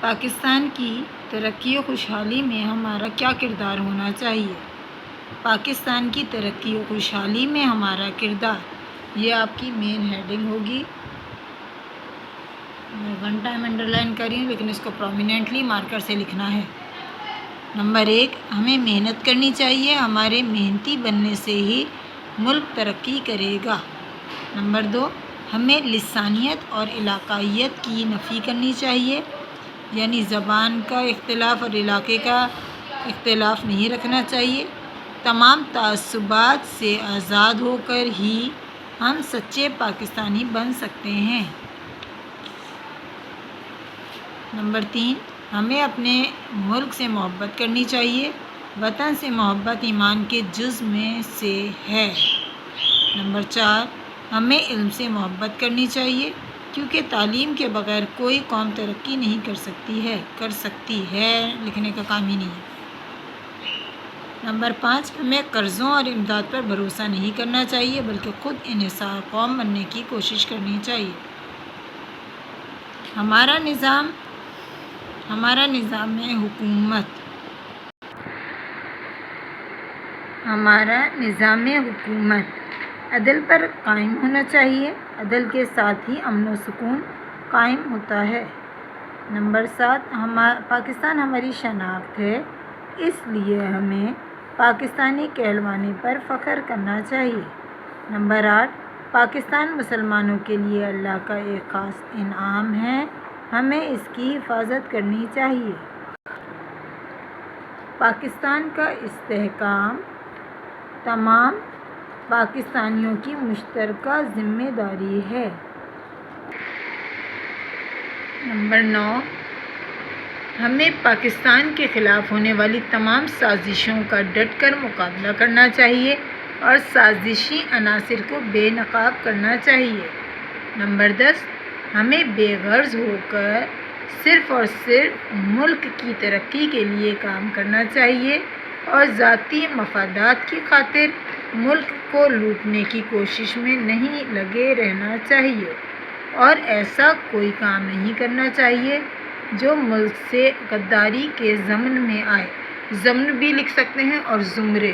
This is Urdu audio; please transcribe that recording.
پاکستان کی ترقی و خوشحالی میں ہمارا کیا کردار ہونا چاہیے؟ پاکستان کی ترقی و خوشحالی میں ہمارا کردار، یہ آپ کی مین ہیڈنگ ہوگی۔ میں 1 ٹائم انڈر لائن کر رہی ہوں، لیکن اس کو پرومیننٹلی مارکر سے لکھنا ہے۔ نمبر 1، ہمیں محنت کرنی چاہیے، ہمارے محنتی بننے سے ہی ملک ترقی کرے گا۔ نمبر 2، ہمیں لسانیت اور علاقائیت کی نفی کرنی چاہیے، یعنی زبان کا اختلاف اور علاقے کا اختلاف نہیں رکھنا چاہیے۔ تمام تعصبات سے آزاد ہو کر ہی ہم سچے پاکستانی بن سکتے ہیں۔ نمبر 3، ہمیں اپنے ملک سے محبت کرنی چاہیے، وطن سے محبت ایمان کے جز میں سے ہے۔ نمبر 4، ہمیں علم سے محبت کرنی چاہیے، کیونکہ تعلیم کے بغیر کوئی قوم ترقی نہیں کر سکتی ہے، لکھنے کا کام ہی نہیں ہے۔ نمبر 5، ہمیں قرضوں اور امداد پر بھروسہ نہیں کرنا چاہیے، بلکہ خود انحصار قوم بننے کی کوشش کرنی چاہیے۔ ہمارا نظام حکومت عدل پر قائم ہونا چاہیے، عدل کے ساتھ ہی امن و سکون قائم ہوتا ہے۔ نمبر 7، پاکستان ہماری شناخت ہے، اس لیے ہمیں پاکستانی کہلوانے پر فخر کرنا چاہیے۔ نمبر 8، پاکستان مسلمانوں کے لیے اللہ کا ایک خاص انعام ہے، ہمیں اس کی حفاظت کرنی چاہیے۔ پاکستان کا استحکام تمام پاکستانیوں کی مشترکہ ذمہ داری ہے۔ نمبر 9، ہمیں پاکستان کے خلاف ہونے والی تمام سازشوں کا ڈٹ کر مقابلہ کرنا چاہیے اور سازشی عناصر کو بے نقاب کرنا چاہیے۔ نمبر 10، ہمیں بے غرض ہو کر صرف اور صرف ملک کی ترقی کے لیے کام کرنا چاہیے اور ذاتی مفادات کی خاطر ملک کو لوٹنے کی کوشش میں نہیں لگے رہنا چاہیے، اور ایسا کوئی کام نہیں کرنا چاہیے جو ملک سے غداری کے ضمن میں آئے۔ ضمن بھی لکھ سکتے ہیں اور زمرے۔